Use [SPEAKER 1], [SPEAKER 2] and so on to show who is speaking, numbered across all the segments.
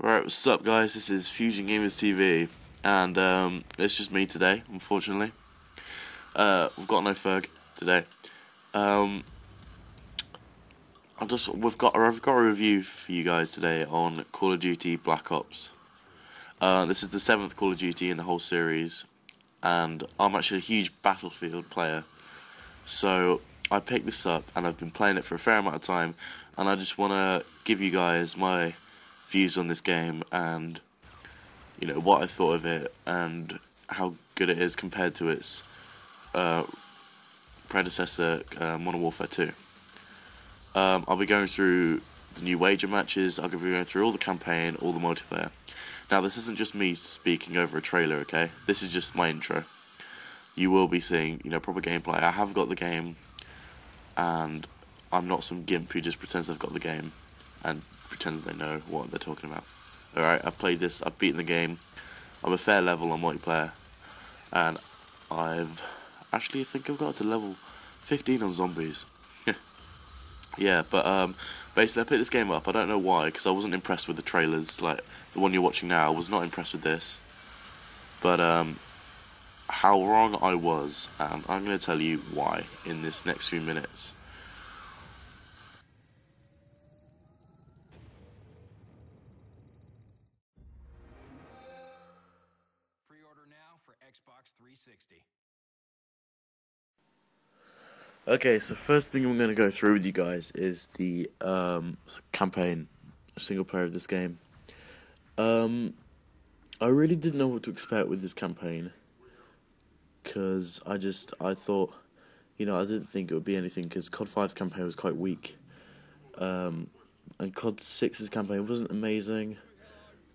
[SPEAKER 1] Alright, what's up guys, this is Fusion Gamers TV, and it's just me today, unfortunately. We've got no Ferg today. I've got a review for you guys today on Call of Duty Black Ops. This is the 7th Call of Duty in the whole series, and I'm actually a huge Battlefield player. So I picked this up, and I've been playing it for a fair amount of time, and I just want to give you guys my views on this game and what I thought of it and how good it is compared to its predecessor, Modern Warfare 2. I'll be going through the new wager matches. I'll be going through all the campaign, all the multiplayer. Now, this isn't just me speaking over a trailer, okay? This is just my intro. You will be seeing, proper gameplay. I have got the game, and I'm not some gimp who just pretends they've got the game and pretends they know what they're talking about. Alright, I've played this, I've beaten the game, I'm a fair level on multiplayer, and I think I've got to level 15 on zombies. Yeah, but basically I picked this game up. I don't know why, because I wasn't impressed with the trailers, like the one you're watching now. I was not impressed with this, but how wrong I was, and I'm going to tell you why in this next few minutes.
[SPEAKER 2] Pre-order now for Xbox 360.
[SPEAKER 1] Okay, so first thing I'm going to go through with you guys is the campaign, single player of this game. I really didn't know what to expect with this campaign, because I thought, I didn't think it would be anything, because COD 5's campaign was quite weak, and COD 6's campaign wasn't amazing,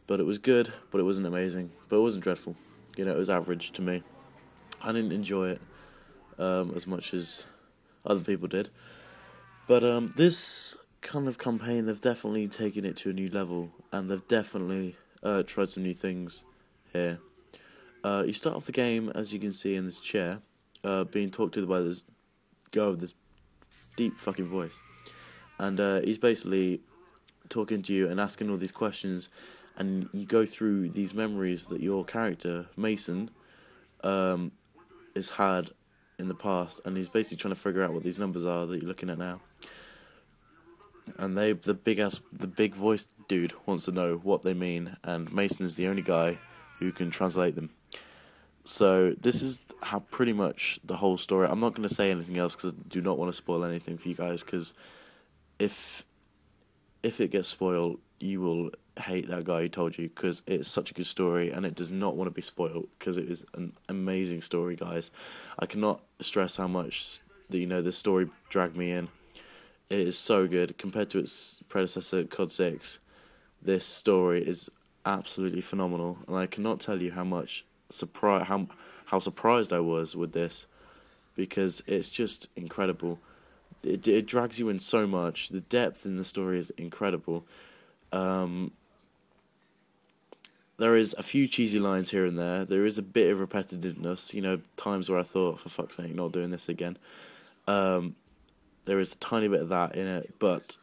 [SPEAKER 1] but it was good, but it wasn't amazing, but it wasn't dreadful. It was average to me. I didn't enjoy it as much as other people did, but this kind of campaign, they've definitely taken it to a new level, and they've definitely tried some new things here. You start off the game, as you can see, in this chair, being talked to by this guy with this deep fucking voice, and he's basically talking to you and asking all these questions, and you go through these memories that your character, Mason, has had in the past, and he's basically trying to figure out what these numbers are that you're looking at now. And the big voice dude wants to know what they mean, and Mason is the only guy who can translate them. So this is how pretty much the whole story. I'm not going to say anything else because I do not want to spoil anything for you guys, because if it gets spoiled, you will hate that guy who told you, because it's such a good story and it does not want to be spoiled, because it is an amazing story, guys. I cannot stress how much this story dragged me in. It is so good compared to its predecessor, COD 6. This story is absolutely phenomenal, and I cannot tell you how surprised I was with this, because it's just incredible. It drags you in so much. The depth in the story is incredible. There is a few cheesy lines here and there. There is a bit of repetitiveness. Times where I thought, for fuck's sake, not doing this again. There is a tiny bit of that in it, but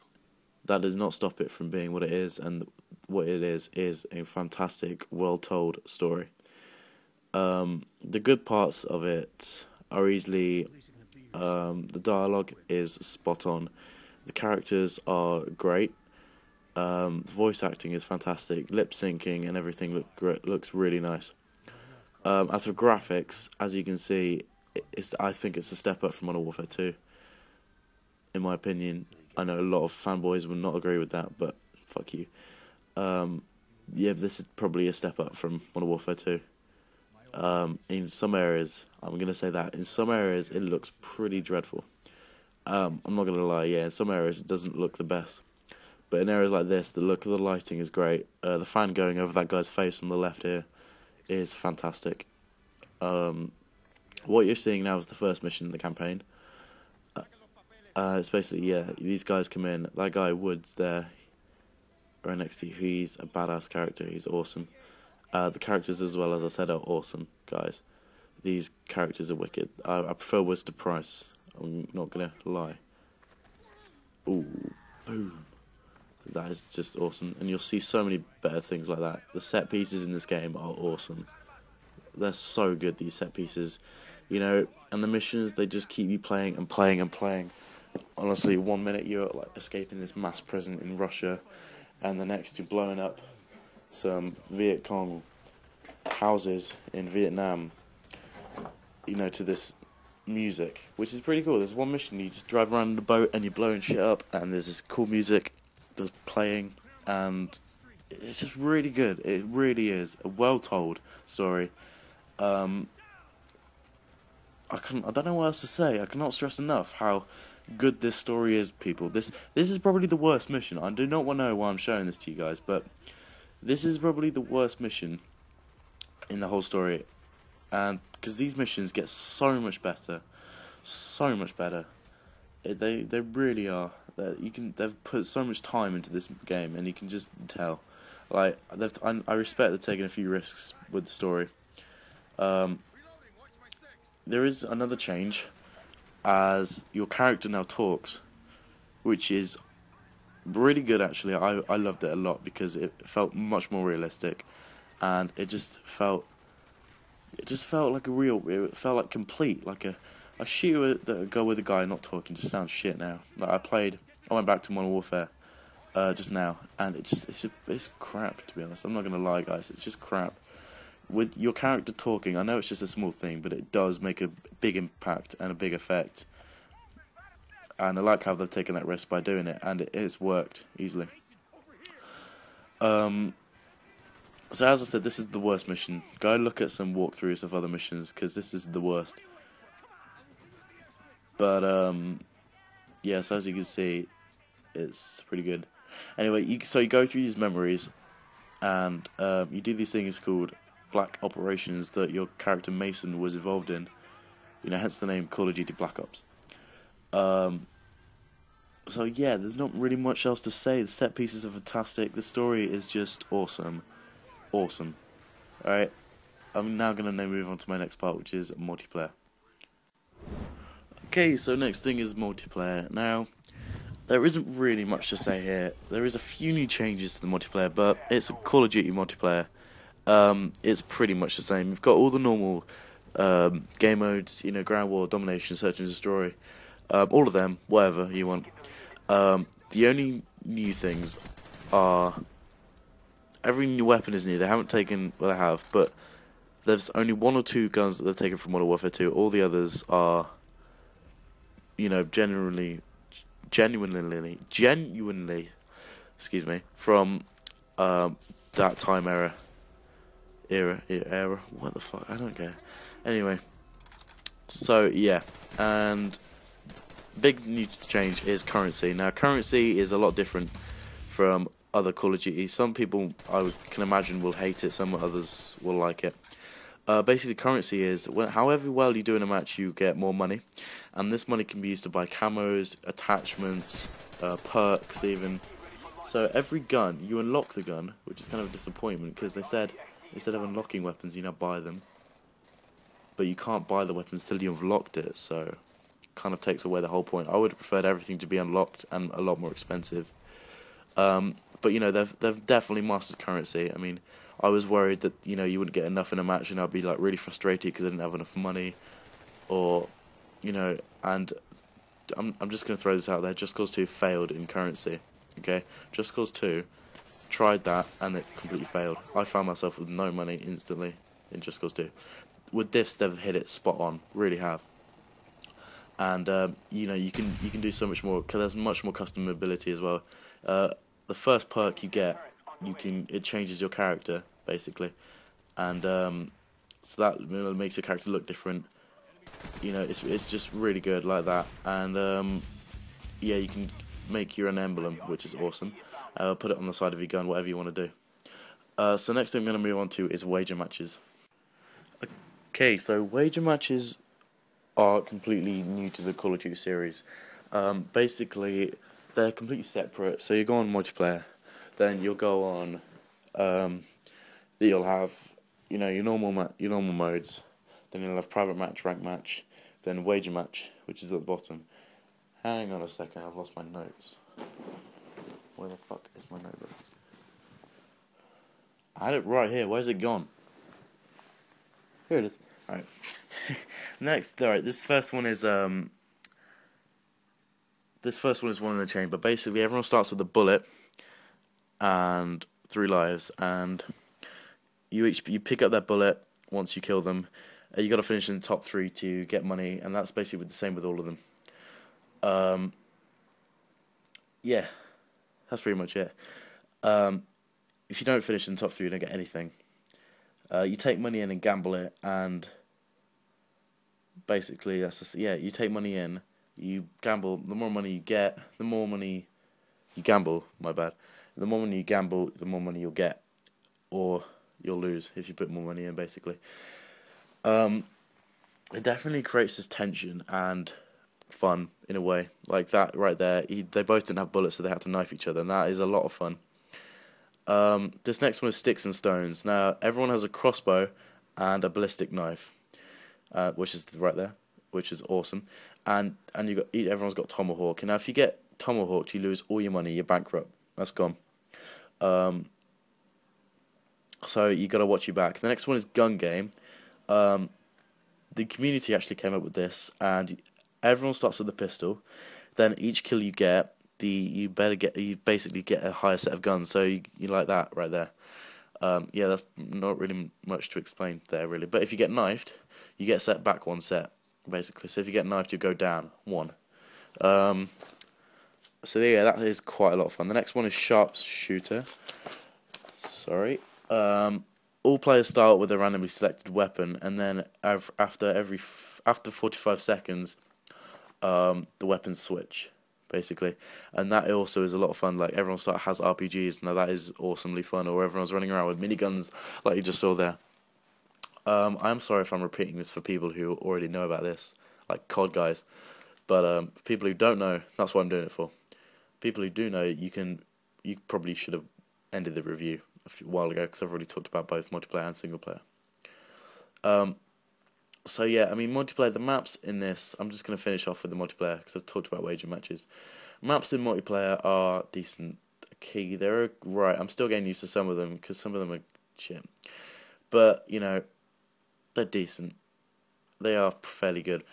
[SPEAKER 1] that does not stop it from being what it is, and what it is a fantastic, well-told story. The good parts of it are easily, the dialogue is spot on, the characters are great, the voice acting is fantastic, lip syncing and everything looks really nice. As for graphics, as you can see, I think it's a step up from Modern Warfare 2. In my opinion, I know a lot of fanboys will not agree with that, but fuck you. Yeah, this is probably a step up from Modern Warfare 2. In some areas, I'm going to say that, in some areas it looks pretty dreadful. I'm not going to lie, yeah, in some areas it doesn't look the best. But in areas like this, the look of the lighting is great. The fan going over that guy's face on the left here is fantastic. What you're seeing now is the first mission in the campaign. It's basically, yeah, these guys come in. That guy Woods there, right next to you, he's a badass character. He's awesome. The characters, as well, as I said, are awesome, guys. These characters are wicked. I prefer Woods to Price. I'm not gonna lie. Ooh, boom. that is just awesome. And you'll see so many better things like that. The set pieces in this game are awesome. They're so good, these set pieces. You know, and the missions, they just keep you playing and playing and playing. Honestly, 1 minute you're like escaping this mass prison in Russia, and the next you're blowing up some Viet Cong houses in Vietnam, you know, to this music, which is pretty cool. There's one mission, you just drive around in the boat and you're blowing shit up, and there's this cool music that's playing, and it's just really good. It really is a well-told story. I don't know what else to say. I cannot stress enough how good this story is, people. This is probably the worst mission. I do not want to know why I'm showing this to you guys, but this is probably the worst mission in the whole story, and because these missions get so much better, so much better. They really are. They've put so much time into this game, and you can just tell. Like I respect they're taking a few risks with the story. There is another change, as your character now talks, which is really good actually. I loved it a lot because it felt much more realistic, and it just felt like a real. It felt like complete, like a shooter that go with a guy not talking just sounds shit now. Like I went back to Modern Warfare just now, and it's crap, to be honest. I'm not gonna lie, guys. It's just crap. With your character talking, I know it's just a small thing, but it does make a big impact and a big effect. And I like how they've taken that risk by doing it, and it's worked easily. So as I said, this is the worst mission. Go look at some walkthroughs of other missions, because this is the worst. But yeah, so as you can see, it's pretty good. Anyway, you go through these memories, and you do these things called Black Operations that your character Mason was involved in. You know, hence the name Call of Duty Black Ops. So yeah, there's not really much else to say. The set pieces are fantastic. The story is just awesome. Awesome. Alright, I'm now going to move on to my next part, which is multiplayer. Okay, so next thing is multiplayer. Now, there isn't really much to say here. There is a few new changes to the multiplayer, but it's a Call of Duty multiplayer. It's pretty much the same. You've got all the normal game modes, you know, ground war, domination, search and destroy, all of them, whatever you want. The only new things are every new weapon is new. They haven't taken, well, they have, but there's only 1 or 2 guns that they've taken from Modern Warfare 2. All the others are, you know, genuinely, excuse me, from that time era. What the fuck? I don't care. Anyway, so yeah, and big new change is currency. Now, currency is a lot different from other Call of Duty. Some people can imagine will hate it. Some others will like it. Basically, currency is however well you do in a match, you get more money, and this money can be used to buy camos, attachments, perks, even. So every gun, you unlock the gun, which is kind of a disappointment because they said instead of unlocking weapons, you now buy them. But you can't buy the weapons till you've unlocked it, so it kind of takes away the whole point. I would have preferred everything to be unlocked and a lot more expensive. But you know, they've definitely mastered currency. I mean, I was worried that, you know, you wouldn't get enough in a match, and I'd be like really frustrated because I didn't have enough money, or, you know, and I'm just gonna throw this out there. Just Cause 2 failed in currency. Okay, Just Cause 2 tried that and it completely failed. I found myself with no money instantly in Just Cause 2. With diffs, they've hit it spot on, really have. And you know, you can do so much more because there's much more custom ability as well. The first perk you get, it changes your character basically, and so that makes your character look different. You know, it's just really good like that. And yeah, you can make your own emblem, which is awesome. Put it on the side of your gun, whatever you want to do. So next thing I'm going to move on to is wager matches. Okay, so wager matches are completely new to the Call of Duty series. Basically, they're completely separate. So you go on multiplayer, then you'll go on. You'll have, you know, your normal modes. Then you'll have private match, rank match, then wager match, which is at the bottom. Hang on a second, I've lost my notes. Where the fuck is my notebook? I had it right here. Where's it gone? Here it is. Alright. Next, alright, this first one is one in the chain, but basically everyone starts with a bullet and 3 lives, and you pick up that bullet once you kill them. You got to finish in the top 3 to get money, and that's basically the same with all of them. Yeah, that's pretty much it. If you don't finish in the top 3, you don't get anything. You take money in and gamble it, and basically that's just, yeah. You take money in, you gamble. The more money you get, the more money you gamble. My bad. The more money you gamble, the more money you'll get, or you'll lose if you put more money in. Basically, it definitely creates this tension and fun in a way. Like that right there. They both didn't have bullets, so they had to knife each other, and that is a lot of fun. This next one is sticks and stones. Now, everyone has a crossbow and a ballistic knife, which is right there, which is awesome. And everyone's got tomahawk. And now, if you get tomahawked, you lose all your money. You're bankrupt. That's gone. So you got to watch your back. The next one is gun game. The community actually came up with this, and everyone starts with a pistol. Then each kill you get, you basically get a higher set of guns. So you like that right there. Yeah, that's not really much to explain there really. But if you get knifed, you get set back 1 set basically. So if you get knifed, you go down 1. So yeah, that is quite a lot of fun. The next one is sharpshooter. Sorry. All players start with a randomly selected weapon, and then after 45 seconds, the weapons switch, basically. And that also is a lot of fun. Like, everyone has RPGs. Now that is awesomely fun. Or everyone's running around with miniguns, like you just saw there. I'm sorry if I'm repeating this for people who already know about this, like COD guys. But for people who don't know, that's what I'm doing it for. People who do know, you probably should have ended the review a while ago, because I've already talked about both multiplayer and single player. So yeah, I mean, multiplayer, the maps in this, I'm just going to finish off with the multiplayer, because I've talked about wager matches. Maps in multiplayer are decent. Okay, they're right. I'm still getting used to some of them, because some of them are shit. But, you know, they're decent. They are fairly good.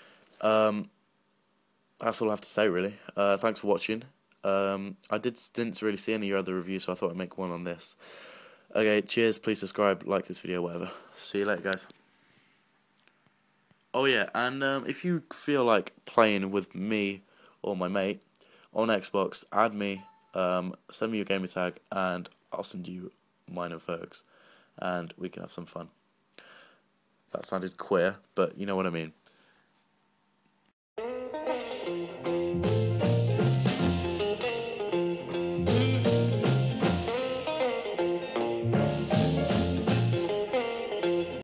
[SPEAKER 1] That's all I have to say, really. Thanks for watching. I didn't really see any other reviews, so I thought I'd make one on this. Okay, cheers. Please subscribe, like this video, whatever. See you later, guys. Oh yeah, and if you feel like playing with me or my mate on Xbox, add me, send me your gamer tag, and I'll send you mine and Ferg's, and we can have some fun. That sounded queer, but you know what I mean.